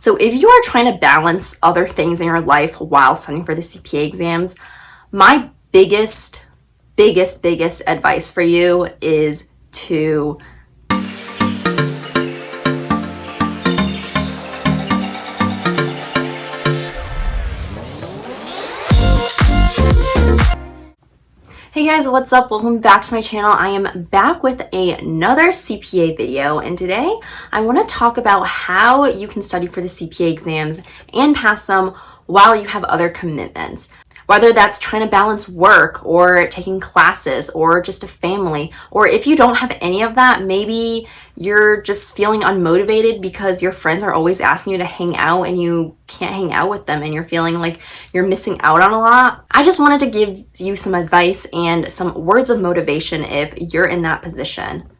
So if you are trying to balance other things in your life while studying for the CPA exams, my biggest advice for you is to Hey guys, what's up? Welcome back to my channel. I am back with another CPA video, and today I want to talk about how you can study for the CPA exams and pass them while you have other commitments. Whether that's trying to balance work or taking classes or just a family, or if you don't have any of that, maybe you're just feeling unmotivated because your friends are always asking you to hang out and you can't hang out with them and you're feeling like you're missing out on a lot. I just wanted to give you some advice and some words of motivation if you're in that position.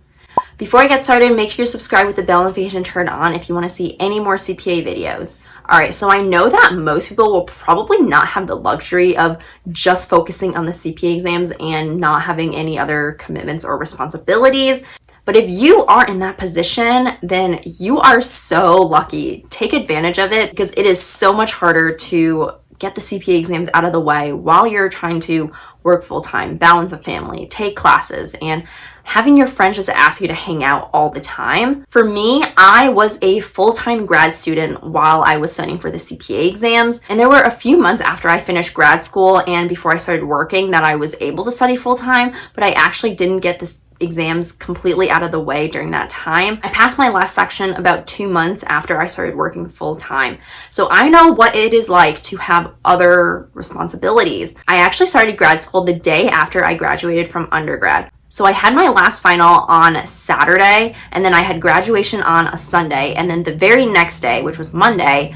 Before I get started, make sure you subscribe with the bell notification turned on if you want to see any more CPA videos. Alright, so I know that most people will probably not have the luxury of just focusing on the CPA exams and not having any other commitments or responsibilities. But if you are in that position, then you are so lucky. Take advantage of it because it is so much harder to get the CPA exams out of the way while you're trying to work full-time, balance a family, take classes, and having your friends just ask you to hang out all the time. For me, I was a full-time grad student while I was studying for the CPA exams, and there were a few months after I finished grad school and before I started working that I was able to study full-time, but I actually didn't get this exams completely out of the way during that time. I passed my last section about 2 months after I started working full-time. So I know what it is like to have other responsibilities. I actually started grad school the day after I graduated from undergrad. So I had my last final on Saturday, and then I had graduation on a Sunday, and then the very next day, which was Monday,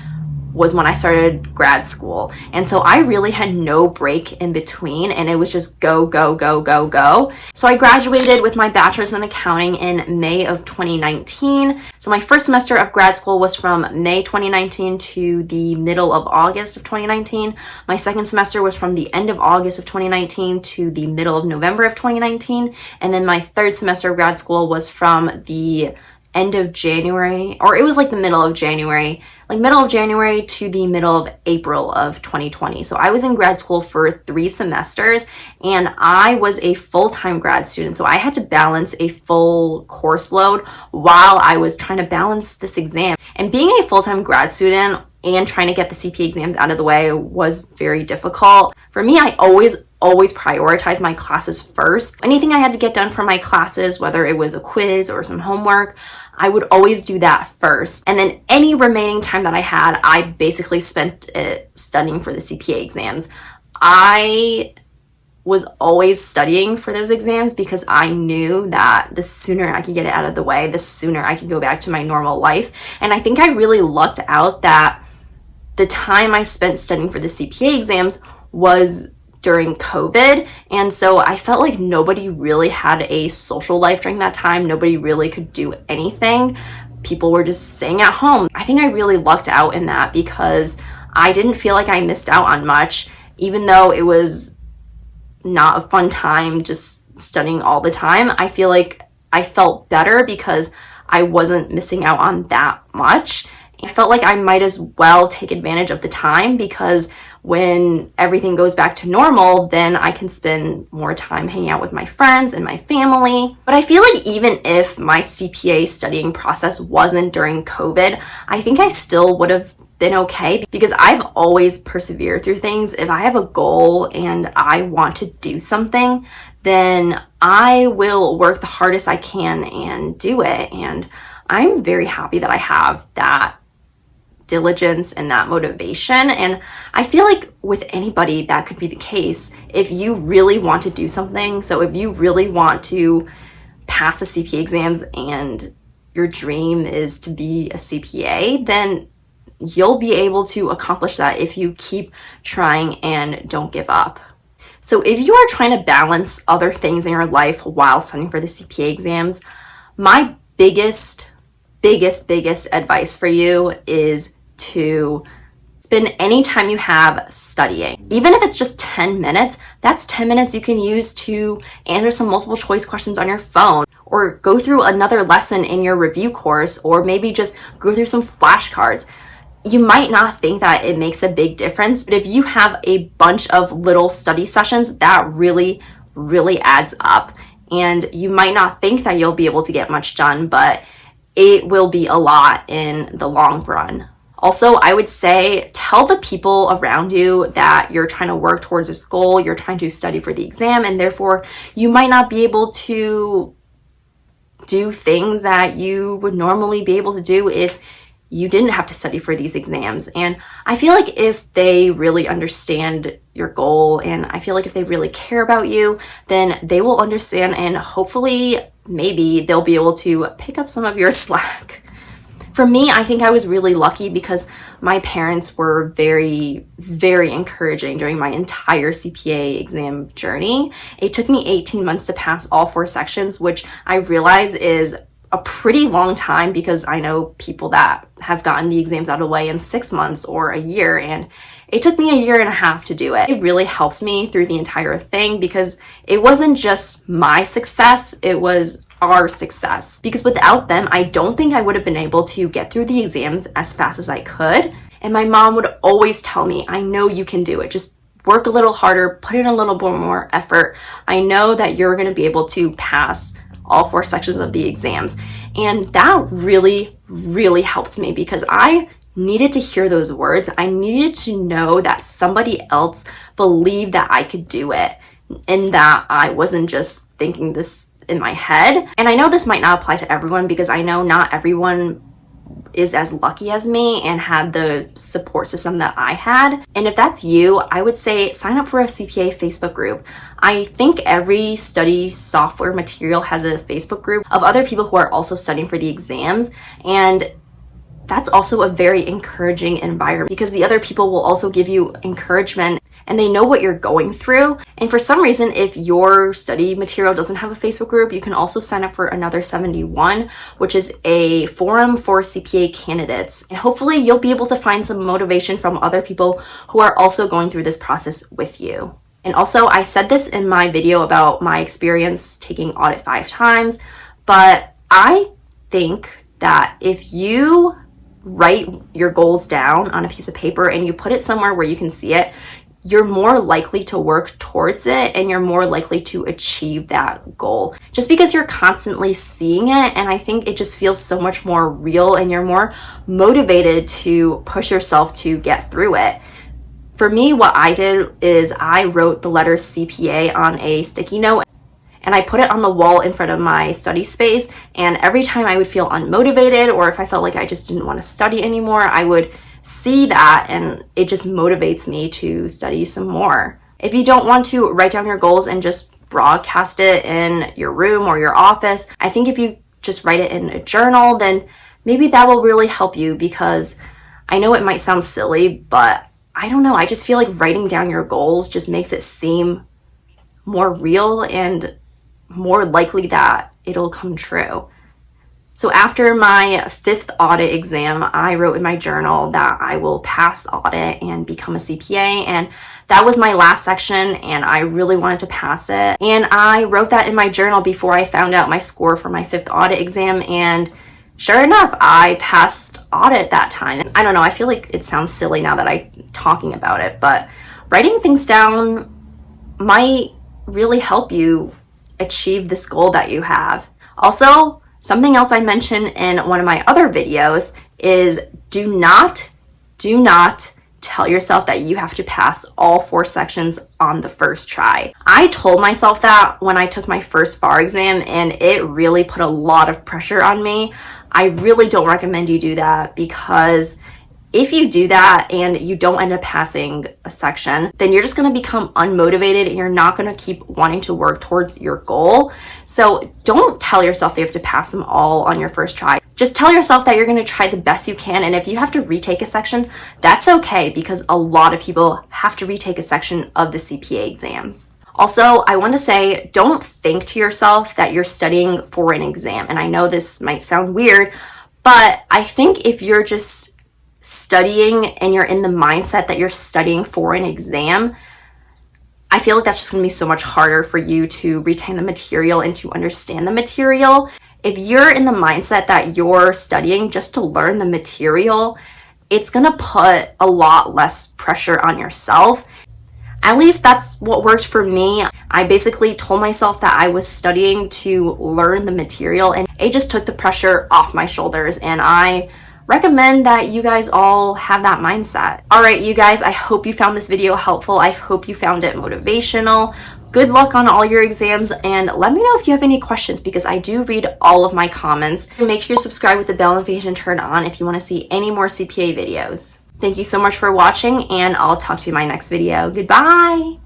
was when I started grad school. And so I really had no break in between, and it was just go, go, go, go, go. So I graduated with my bachelor's in accounting in May of 2019. So my first semester of grad school was from May 2019 to the middle of August of 2019. My second semester was from the end of August of 2019 to the middle of November of 2019. And then my third semester of grad school was from the end of January, or it was like the middle of January, to the middle of April of 2020. So I was in grad school for 3 semesters, and I was a full-time grad student. So I had to balance a full course load while I was trying to balance this exam. And being a full-time grad student and trying to get the CPA exams out of the way was very difficult. For me, I always prioritize my classes first. Anything I had to get done for my classes, whether it was a quiz or some homework, I would always do that first. And then any remaining time that I had, I basically spent it studying for the CPA exams. I was always studying for those exams because I knew that the sooner I could get it out of the way, the sooner I could go back to my normal life. And I think I really lucked out that the time I spent studying for the CPA exams was during COVID, and so I felt like nobody really had a social life during that time. Nobody really could do anything. People were just staying at home. I think I really lucked out in that because I didn't feel like I missed out on much, even though it was not a fun time just studying all the time. I feel like I felt better because I wasn't missing out on that much. I felt like I might as well take advantage of the time because when everything goes back to normal, then I can spend more time hanging out with my friends and my family. But I feel like even if my CPA studying process wasn't during COVID, I think I still would have been okay because I've always persevered through things. If I have a goal and I want to do something, then I will work the hardest I can and do it. And I'm very happy that I have that diligence and that motivation. And I feel like with anybody that could be the case. If you really want to do something, so if you really want to pass the CPA exams and your dream is to be a CPA, then you'll be able to accomplish that if you keep trying and don't give up. So if you are trying to balance other things in your life while studying for the CPA exams, my biggest advice for you is to spend any time you have studying. Even if it's just 10 minutes, that's 10 minutes you can use to answer some multiple choice questions on your phone, or go through another lesson in your review course, or maybe just go through some flashcards. you might not think that it makes a big difference, but if you have a bunch of little study sessions, that really, really adds up. And you might not think that you'll be able to get much done, but it will be a lot in the long run. Also, I would say tell the people around you that you're trying to work towards this goal, you're trying to study for the exam, and therefore you might not be able to do things that you would normally be able to do if you didn't have to study for these exams. And I feel like if they really understand your goal, and I feel like if they really care about you, then they will understand, and hopefully maybe they'll be able to pick up some of your slack. For me, I think I was really lucky because my parents were very, very encouraging during my entire CPA exam journey. It took me 18 months to pass all 4 sections, which I realize is a pretty long time because I know people that have gotten the exams out of the way in 6 months or a year, and it took me a year and a half to do it. It really helped me through the entire thing because it wasn't just my success, it was our success. Because without them, I don't think I would have been able to get through the exams as fast as I could. And my mom would always tell me, I know you can do it. Just work a little harder, put in a little bit more effort. I know that you're going to be able to pass all 4 sections of the exams. And that really, really helped me because I needed to hear those words. I needed to know that somebody else believed that I could do it and that I wasn't just thinking this in my head. And I know this might not apply to everyone because I know not everyone is as lucky as me and had the support system that I had. And if that's you, I would say sign up for a CPA Facebook group. I think every study software material has a Facebook group of other people who are also studying for the exams, and that's also a very encouraging environment because the other people will also give you encouragement and they know what you're going through. And for some reason, if your study material doesn't have a Facebook group, you can also sign up for Another 71, which is a forum for CPA candidates. And hopefully you'll be able to find some motivation from other people who are also going through this process with you. And also, I said this in my video about my experience taking audit 5 times, but I think that if you write your goals down on a piece of paper and you put it somewhere where you can see it, you're more likely to work towards it and you're more likely to achieve that goal just because you're constantly seeing it. And I think it just feels so much more real and you're more motivated to push yourself to get through it. For me, what I did is I wrote the letter CPA on a sticky note and I put it on the wall in front of my study space. And every time I would feel unmotivated or if I felt like I just didn't want to study anymore, I would see that and it just motivates me to study some more. If you don't want to write down your goals and just broadcast it in your room or your office, I think if you just write it in a journal, then maybe that will really help you because I know it might sound silly, but I don't know. I just feel like writing down your goals just makes it seem more real and more likely that it'll come true. So after my 5th audit exam, I wrote in my journal that I will pass audit and become a CPA. And that was my last section and I really wanted to pass it. And I wrote that in my journal before I found out my score for my 5th audit exam. And sure enough, I passed audit that time. And I don't know, I feel like it sounds silly now that I'm talking about it, but writing things down might really help you achieve this goal that you have. Also, something else I mentioned in one of my other videos is do not tell yourself that you have to pass all 4 sections on the first try. I told myself that when I took my first bar exam and it really put a lot of pressure on me. I really don't recommend you do that because if you do that and you don't end up passing a section, then you're just going to become unmotivated and you're not going to keep wanting to work towards your goal. So don't tell yourself you have to pass them all on your first try. Just tell yourself that you're going to try the best you can. And if you have to retake a section, that's okay because a lot of people have to retake a section of the CPA exams. Also, I want to say, don't think to yourself that you're studying for an exam. And I know this might sound weird, but I think if you're just studying and you're in the mindset that you're studying for an exam, I feel like that's just going to be so much harder for you to retain the material and to understand the material. If you're in the mindset that you're studying just to learn the material, it's gonna put a lot less pressure on yourself. At least that's what worked for me. I basically told myself that I was studying to learn the material, and it just took the pressure off my shoulders, and I recommend that you guys all have that mindset. All right, you guys, I hope you found this video helpful. I hope you found it motivational. Good luck on all your exams, and let me know if you have any questions because I do read all of my comments. And make sure you subscribe with the bell notification turned on if you want to see any more CPA videos. Thank you so much for watching, and I'll talk to you in my next video. Goodbye!